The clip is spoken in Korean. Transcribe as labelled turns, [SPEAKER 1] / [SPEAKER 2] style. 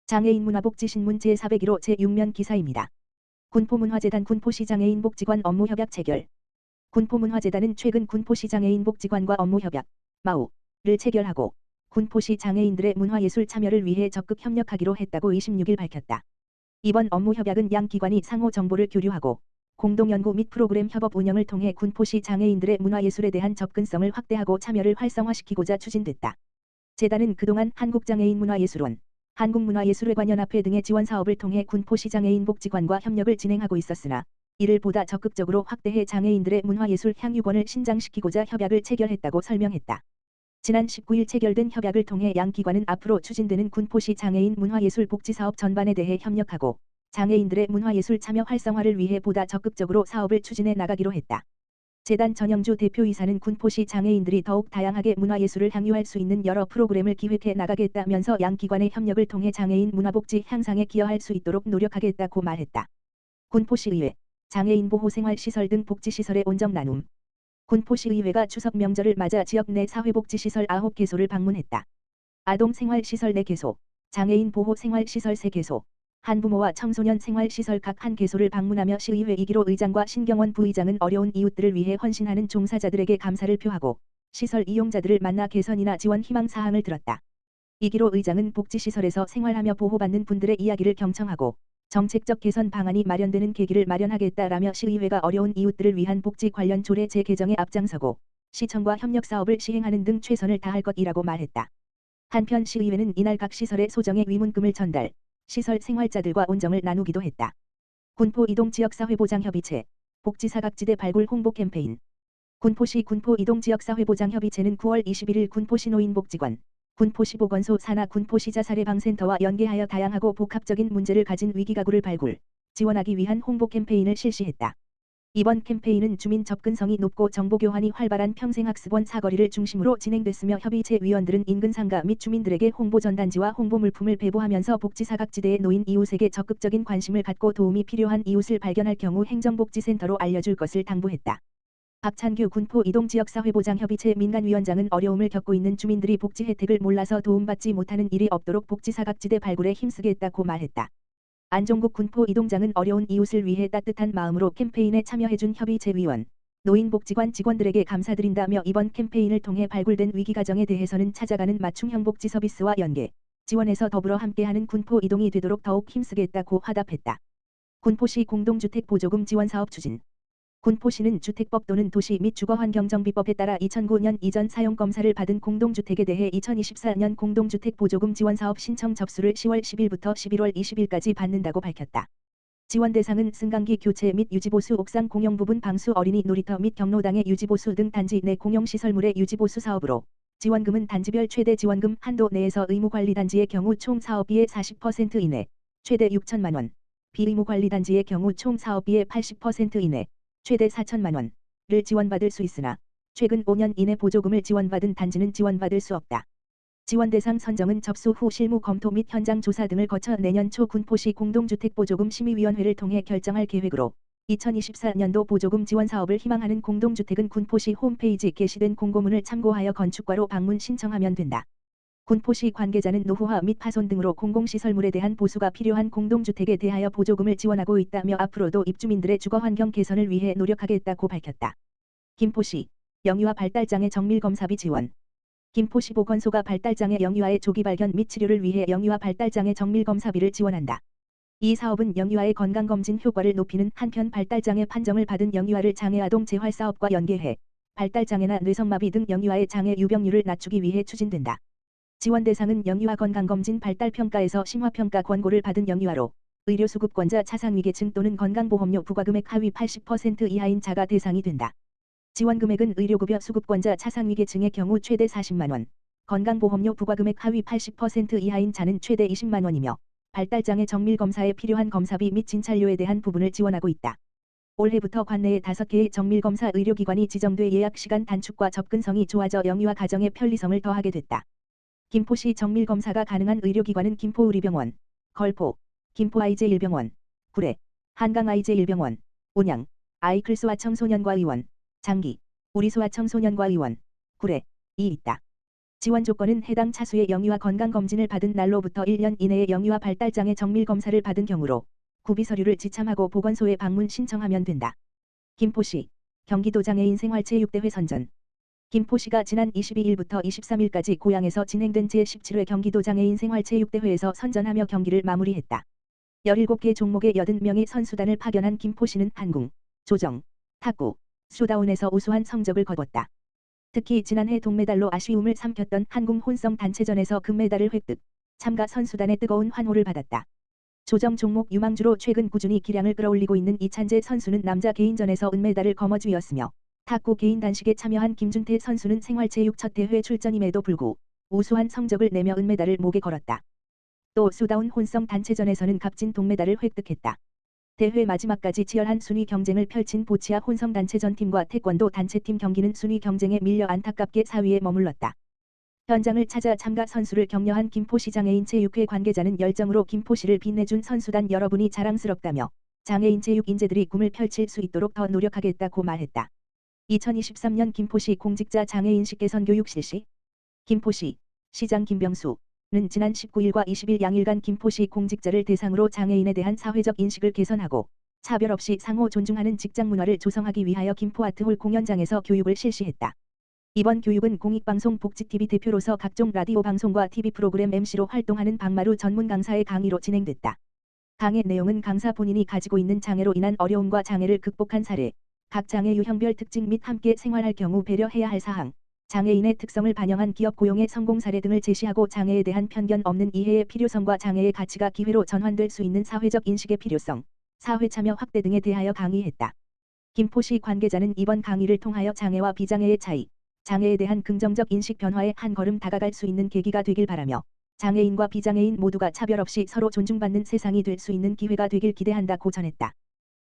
[SPEAKER 1] 장애인 문화복지신문 제401호 제6면 기사입니다. 군포문화재단 군포시 장애인 복지관 업무 협약 체결. 군포문화재단은 최근 군포시 장애인 복지관과 업무 협약 (MAU를) 체결하고 군포시 장애인들의 문화예술 참여를 위해 적극 협력하기로 했다고 26일 밝혔다. 이번 업무 협약은 양 기관이 상호 정보를 교류하고 공동 연구 및 프로그램 협업 운영을 통해 군포시 장애인들의 문화예술에 대한 접근성을 확대하고 참여를 활성화시키고자 추진됐다. 재단은 그동안 한국장애인문화예술원, 한국문화예술회관연합회 등의 지원 사업을 통해 군포시 장애인 복지관과 협력을 진행하고 있었으나 이를 보다 적극적으로 확대해 장애인들의 문화예술 향유권을 신장시키고자 협약을 체결했다고 설명했다. 지난 19일 체결된 협약을 통해 양 기관은 앞으로 추진되는 군포시 장애인 문화예술 복지사업 전반에 대해 협력하고 장애인들의 문화예술 참여 활성화를 위해 보다 적극적으로 사업을 추진해 나가기로 했다. 재단 전영주 대표이사는 군포시 장애인들이 더욱 다양하게 문화예술을 향유할 수 있는 여러 프로그램을 기획해 나가겠다면서 양 기관의 협력을 통해 장애인 문화복지 향상에 기여할 수 있도록 노력하겠다고 말했다. 군포시의회, 장애인 보호생활시설 등 복지시설의 온정 나눔. 군포시의회가 추석 명절을 맞아 지역 내 사회복지시설 9개소를 방문했다. 아동생활시설 4개소, 장애인 보호생활시설 3개소, 한부모와 청소년 생활시설 각 1개소를 방문하며 시의회 이기로 의장과 신경원 부의장은 어려운 이웃들을 위해 헌신하는 종사자들에게 감사를 표하고 시설 이용자들을 만나 개선이나 지원 희망사항을 들었다. 이기로 의장은 복지시설에서 생활하며 보호받는 분들의 이야기를 경청하고 정책적 개선 방안이 마련되는 계기를 마련하겠다라며 시의회가 어려운 이웃들을 위한 복지 관련 조례 제개정에 앞장서고 시청과 협력사업을 시행하는 등 최선을 다할 것이라고 말했다. 한편 시의회는 이날 각 시설의 소정의 위문금을 전달, 시설 생활자들과 온정을 나누기도 했다. 군포 이동지역사회보장협의체, 복지사각지대 발굴 홍보 캠페인. 군포시 군포 이동지역사회보장협의체는 9월 21일 군포시 노인복지관, 군포시 보건소 산하 군포시 자살예방센터와 연계하여 다양하고 복합적인 문제를 가진 위기가구를 발굴, 지원하기 위한 홍보 캠페인을 실시했다. 이번 캠페인은 주민 접근성이 높고 정보교환이 활발한 평생학습원 사거리를 중심으로 진행됐으며 협의체 위원들은 인근 상가 및 주민들에게 홍보 전단지와 홍보 물품을 배부하면서 복지사각지대의 노인 이웃에게 적극적인 관심을 갖고 도움이 필요한 이웃을 발견할 경우 행정복지센터로 알려줄 것을 당부했다. 박찬규 군포 이동지역사회보장협의체 민간위원장은 어려움을 겪고 있는 주민들이 복지 혜택을 몰라서 도움받지 못하는 일이 없도록 복지사각지대 발굴에 힘쓰겠다고 말했다. 안종국 군포 이동장은 어려운 이웃을 위해 따뜻한 마음으로 캠페인에 참여해준 협의체 위원, 노인복지관 직원들에게 감사드린다며 이번 캠페인을 통해 발굴된 위기가정에 대해서는 찾아가는 맞춤형 복지 서비스와 연계, 지원해서 더불어 함께하는 군포 이동이 되도록 더욱 힘쓰겠다고 화답했다. 군포시 공동주택 보조금 지원 사업 추진. 군포시는 주택법 또는 도시 및 주거환경정비법에 따라 2009년 이전 사용검사를 받은 공동주택에 대해 2024년 공동주택 보조금 지원사업 신청 접수를 10월 10일부터 11월 20일까지 받는다고 밝혔다. 지원 대상은 승강기 교체 및 유지보수 옥상 공용부분 방수 어린이 놀이터 및 경로당의 유지보수 등 단지 내 공용시설물의 유지보수 사업으로 지원금은 단지별 최대 지원금 한도 내에서 의무관리단지의 경우 총 사업비의 40% 이내, 최대 6천만 원, 비의무관리단지의 경우 총 사업비의 80% 이내, 최대 4천만 원을 지원받을 수 있으나 최근 5년 이내 보조금을 지원받은 단지는 지원받을 수 없다. 지원 대상 선정은 접수 후 실무 검토 및 현장 조사 등을 거쳐 내년 초 군포시 공동주택보조금 심의위원회를 통해 결정할 계획으로 2024년도 보조금 지원 사업을 희망하는 공동주택은 군포시 홈페이지 게시된 공고문을 참고하여 건축과로 방문 신청하면 된다. 군포시 관계자는 노후화 및 파손 등으로 공공시설물에 대한 보수가 필요한 공동주택에 대하여 보조금을 지원하고 있다며 앞으로도 입주민들의 주거환경 개선을 위해 노력하겠다고 밝혔다. 김포시 영유아 발달장애 정밀검사비 지원. 김포시 보건소가 발달장애 영유아의 조기 발견 및 치료를 위해 영유아 발달장애 정밀검사비를 지원한다. 이 사업은 영유아의 건강검진 효과를 높이는 한편 발달장애 판정을 받은 영유아를 장애아동 재활사업과 연계해 발달장애나 뇌성마비 등 영유아의 장애 유병률을 낮추기 위해 추진된다. 지원 대상은 영유아 건강검진 발달평가에서 심화평가 권고를 받은 영유아로 의료수급권자 차상위계층 또는 건강보험료 부과금액 하위 80% 이하인 자가 대상이 된다. 지원금액은 의료급여 수급권자 차상위계층의 경우 최대 40만 원, 건강보험료 부과금액 하위 80% 이하인 자는 최대 20만 원이며 발달장애 정밀검사에 필요한 검사비 및 진찰료에 대한 부분을 지원하고 있다. 올해부터 관내에 5개의 정밀검사 의료기관이 지정돼 예약시간 단축과 접근성이 좋아져 영유아 가정의 편리성을 더하게 됐다. 김포시 정밀검사가 가능한 의료기관은 김포의료병원, 걸포, 김포아이제1병원, 구례, 한강아이제1병원, 온양, 아이클소아청소년과의원, 장기, 우리소아청소년과의원, 구례, 이 있다. 지원 조건은 해당 차수의 영유아 건강검진을 받은 날로부터 1년 이내에 영유아 발달장애 정밀검사를 받은 경우로 구비서류를 지참하고 보건소에 방문 신청하면 된다. 김포시 경기도 장애인 생활체육대회 선전. 김포시가 지난 22일부터 23일까지 고양에서 진행된 제17회 경기도 장애인 생활체육대회에서 선전하며 경기를 마무리했다. 17개 종목의 80명의 선수단을 파견한 김포시는 한궁, 조정, 탁구, 쇼다운에서 우수한 성적을 거뒀다. 특히 지난해 동메달로 아쉬움을 삼켰던 한궁 혼성 단체전에서 금메달을 획득, 참가 선수단의 뜨거운 환호를 받았다. 조정 종목 유망주로 최근 꾸준히 기량을 끌어올리고 있는 이찬재 선수는 남자 개인전에서 은메달을 거머쥐었으며 탁구 개인 단식에 참여한 김준태 선수는 생활체육 첫 대회 출전임에도 불구 우수한 성적을 내며 은메달을 목에 걸었다. 또 쇼다운 혼성 단체전에서는 값진 동메달을 획득했다. 대회 마지막까지 치열한 순위 경쟁을 펼친 보치아 혼성 단체전 팀과 태권도 단체팀 경기는 순위 경쟁에 밀려 안타깝게 4위에 머물렀다. 현장을 찾아 참가 선수를 격려한 김포시 장애인 체육회 관계자는 열정으로 김포시를 빛내준 선수단 여러분이 자랑스럽다며 장애인 체육 인재들이 꿈을 펼칠 수 있도록 더 노력하겠다고 말했다. 2023년 김포시 공직자 장애인식 개선 교육 실시. 김포시 시장 김병수는 지난 19일과 20일 양일간 김포시 공직자를 대상으로 장애인에 대한 사회적 인식을 개선하고 차별 없이 상호 존중하는 직장 문화를 조성하기 위하여 김포아트홀 공연장에서 교육을 실시했다. 이번 교육은 공익방송 복지TV 대표로서 각종 라디오 방송과 TV 프로그램 MC로 활동하는 박마루 전문 강사의 강의로 진행됐다. 강의 내용은 강사 본인이 가지고 있는 장애로 인한 어려움과 장애를 극복한 사례, 각 장애 유형별 특징 및 함께 생활할 경우 배려해야 할 사항, 장애인의 특성을 반영한 기업 고용의 성공 사례 등을 제시하고 장애에 대한 편견 없는 이해의 필요성과 장애의 가치가 기회로 전환될 수 있는 사회적 인식의 필요성, 사회 참여 확대 등에 대하여 강의했다. 김포시 관계자는 이번 강의를 통하여 장애와 비장애의 차이, 장애에 대한 긍정적 인식 변화에 한 걸음 다가갈 수 있는 계기가 되길 바라며 장애인과 비장애인 모두가 차별 없이 서로 존중받는 세상이 될 수 있는 기회가 되길 기대한다고 전했다.